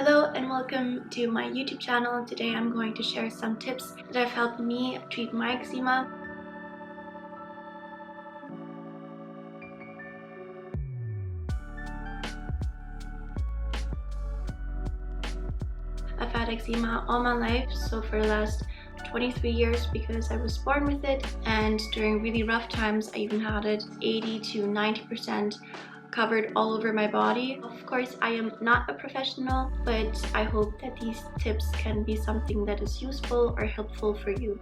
Hello and welcome to my YouTube channel. Today I'm going to share some tips that have helped me treat my eczema. I've had eczema all my life, so for the last 23 years because I was born with it, and during really rough times I even had it 80 to 90% covered all over my body. Of course, I am not a professional, but I hope that these tips can be something that is useful or helpful for you.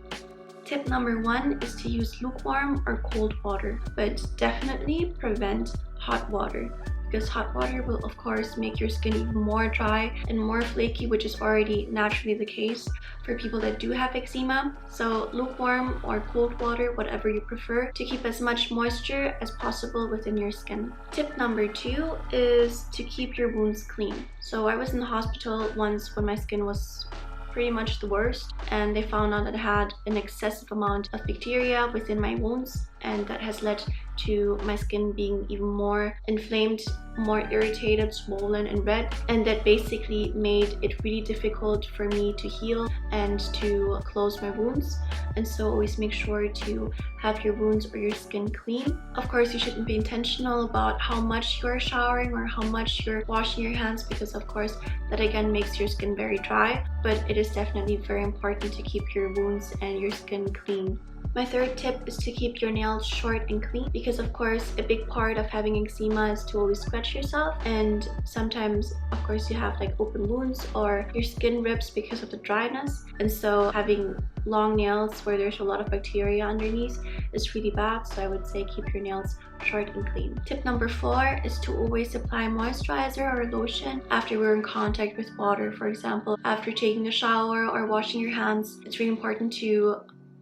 Tip number 1 is to use lukewarm or cold water, but definitely prevent hot water, because hot water will of course make your skin even more dry and more flaky, which is already naturally the case for people that do have eczema. So lukewarm or cold water, whatever you prefer, to keep as much moisture as possible within your skin. Tip number 2 is to keep your wounds clean. So I was in the hospital once when my skin was pretty much the worst, and they found out that I had an excessive amount of bacteria within my wounds, and that has led to my skin being even more inflamed, more irritated, swollen and red, and that basically made it really difficult for me to heal and to close my wounds. And so always make sure to have your wounds or your skin clean. Of course, you shouldn't be intentional about how much you're showering or how much you're washing your hands, because of course that again makes your skin very dry, but it is definitely very important to keep your wounds and your skin clean. My third tip is to keep your nails short and clean, because of course a big part of having eczema is to always scratch yourself, and sometimes of course you have like open wounds or your skin rips because of the dryness, and so having long nails where there's a lot of bacteria underneath is really bad. So I would say keep your nails short and clean. Tip number 4 is to always apply moisturizer or lotion after we're in contact with water. For example, after taking a shower or washing your hands, it's really important to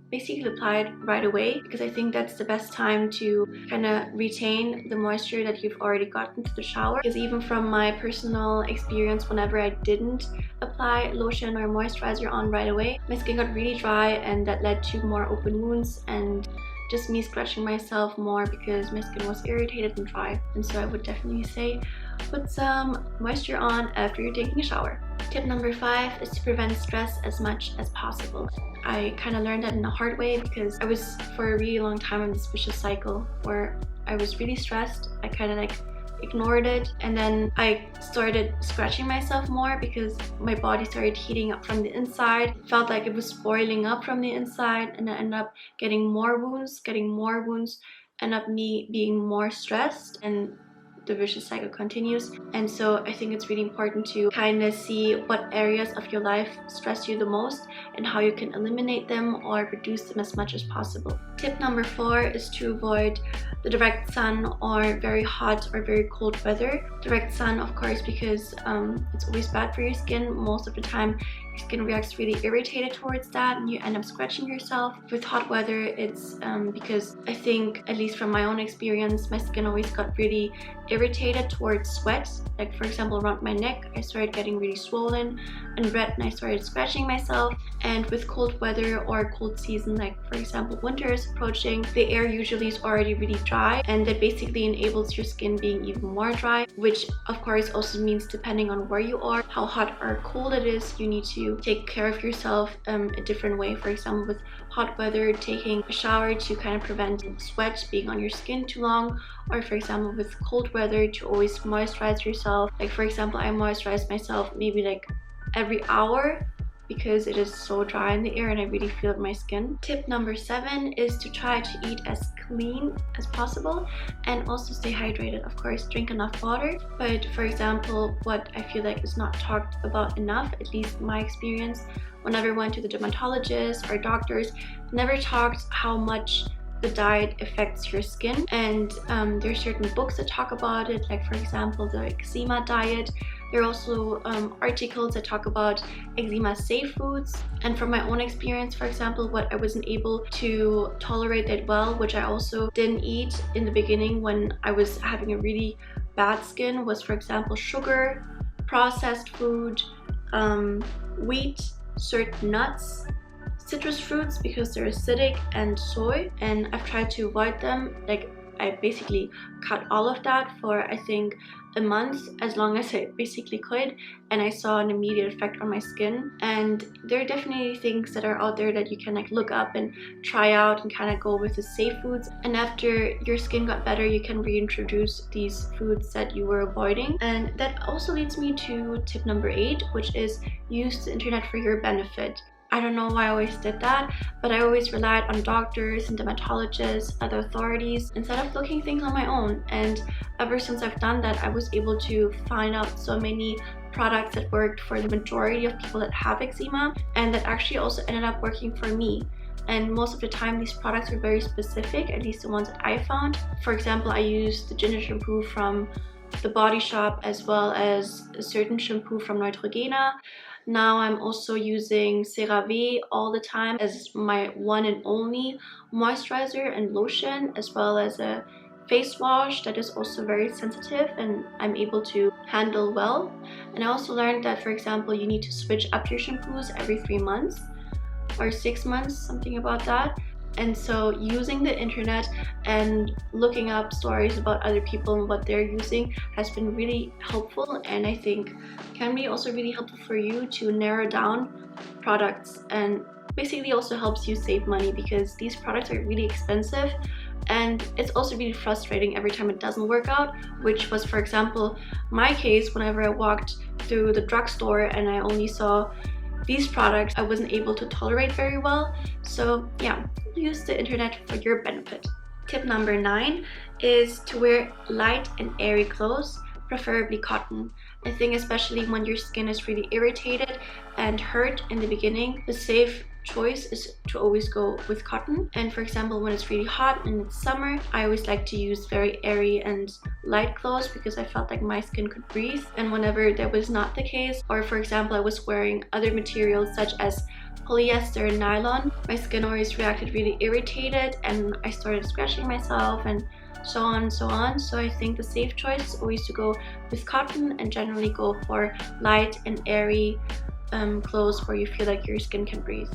basically apply it right away, because I think that's the best time to kind of retain the moisture that you've already gotten through the shower. Because even from my personal experience, whenever I didn't apply lotion or moisturizer on right away, my skin got really dry, and that led to more open wounds and just me scratching myself more because my skin was irritated and dry. And so I would definitely say put some moisture on after you're taking a shower. Tip number 5 is to prevent stress as much as possible. I kind of learned that in a hard way, because I was for a really long time in this vicious cycle where I was really stressed. I kind of like ignored it, and then I started scratching myself more because my body started heating up from the inside. It felt like it was boiling up from the inside, and I ended up getting more wounds, end up me being more stressed, and the vicious cycle continues. And so I think it's really important to kind of see what areas of your life stress you the most and how you can eliminate them or reduce them as much as possible. Tip number 4 is to avoid the direct sun or very hot or very cold weather. Direct sun, of course, because it's always bad for your skin. Most of the time your skin reacts really irritated towards that and you end up scratching yourself. With hot weather, it's because I think, at least from my own experience, my skin always got really irritated towards sweat. Like for example, around my neck I started getting really swollen and red, and I started scratching myself. And with cold weather or cold season, like for example winter is approaching, the air usually is already really dry, and that basically enables your skin being even more dry, which of course also means, depending on where you are, how hot or cold it is, you need to take care of yourself a different way. For example, with hot weather, taking a shower to kind of prevent sweat being on your skin too long, or for example with cold weather, to always moisturize yourself. Like for example, I moisturize myself maybe like every hour, because it is so dry in the air and I really feel it in my skin. Tip number 7 is to try to eat as clean as possible and also stay hydrated. Of course, drink enough water, but for example, what I feel like is not talked about enough, at least in my experience, whenever I went to the dermatologist or doctors, never talked how much the diet affects your skin. And there's certain books that talk about it, like for example the eczema diet. There are also articles that talk about eczema safe foods. And from my own experience, for example, what I wasn't able to tolerate that well, which I also didn't eat in the beginning when I was having a really bad skin, was for example sugar, processed food, wheat, certain nuts, citrus fruits because they're acidic, and soy. And I've tried to avoid them. Like I basically cut all of that for I think a month as long as I basically could, and I saw an immediate effect on my skin. And there are definitely things that are out there that you can like look up and try out and kind of go with the safe foods, and after your skin got better you can reintroduce these foods that you were avoiding. And that also leads me to tip number 8, which is use the internet for your benefit. I don't know why I always did that, but I always relied on doctors and dermatologists, other authorities, instead of looking things on my own. And ever since I've done that, I was able to find out so many products that worked for the majority of people that have eczema, and that actually also ended up working for me. And most of the time these products are very specific, at least the ones that I found. For example, I used the ginger shampoo from the Body Shop, as well as a certain shampoo from Neutrogena. Now I'm also using CeraVe all the time as my one and only moisturizer and lotion, as well as a face wash that is also very sensitive and I'm able to handle well. And I also learned that, for example, you need to switch up your shampoos every 3 months or 6 months, something about that. And so using the internet and looking up stories about other people and what they're using has been really helpful, and I think can be also really helpful for you to narrow down products, and basically also helps you save money because these products are really expensive. And it's also really frustrating every time it doesn't work out, which was, for example, my case whenever I walked through the drugstore and I only saw these products I wasn't able to tolerate very well. So yeah, use the internet for your benefit. Tip number 9 is to wear light and airy clothes, preferably cotton. I think especially when your skin is really irritated and hurt in the beginning, the safe choice is to always go with cotton. And for example, when it's really hot and it's summer, I always like to use very airy and light clothes because I felt like my skin could breathe. And whenever that was not the case, or for example I was wearing other materials such as polyester and nylon, my skin always reacted really irritated and I started scratching myself and so on and so on. So I think the safe choice is always to go with cotton and generally go for light and airy clothes where you feel like your skin can breathe.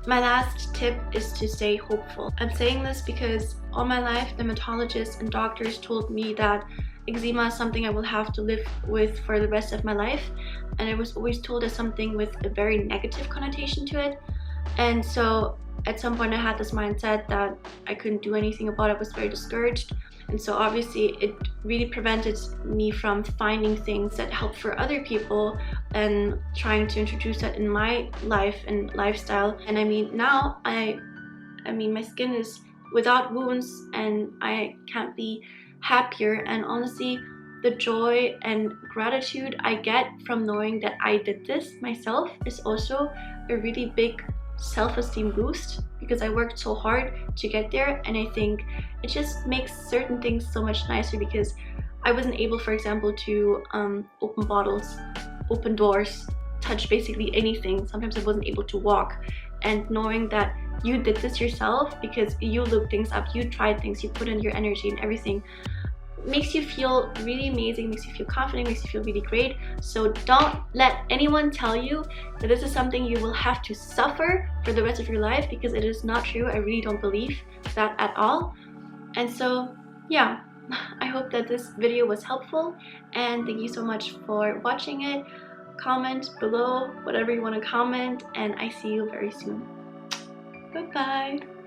My last tip is to stay hopeful. I'm saying this because all my life dermatologists and doctors told me that eczema is something I will have to live with for the rest of my life, and I was always told as something with a very negative connotation to it. And so at some point I had this mindset that I couldn't do anything about it. I was very discouraged, and so obviously it really prevented me from finding things that help for other people and trying to introduce that in my life and lifestyle. And I mean, now I mean my skin is without wounds and I can't be happier. And honestly, the joy and gratitude I get from knowing that I did this myself is also a really big self-esteem boost, because I worked so hard to get there. And I think it just makes certain things so much nicer, because I wasn't able, for example, to open bottles, open doors, touch basically anything. Sometimes I wasn't able to walk, and knowing that you did this yourself because you looked things up, you tried things, you put in your energy and everything, makes you feel really amazing, makes you feel confident, makes you feel really great. So don't let anyone tell you that this is something you will have to suffer for the rest of your life, because it is not true. I really don't believe that at all. And so yeah, I hope that this video was helpful, and thank you so much for watching it. Comment below whatever you want to comment, and I see you very soon. Bye bye.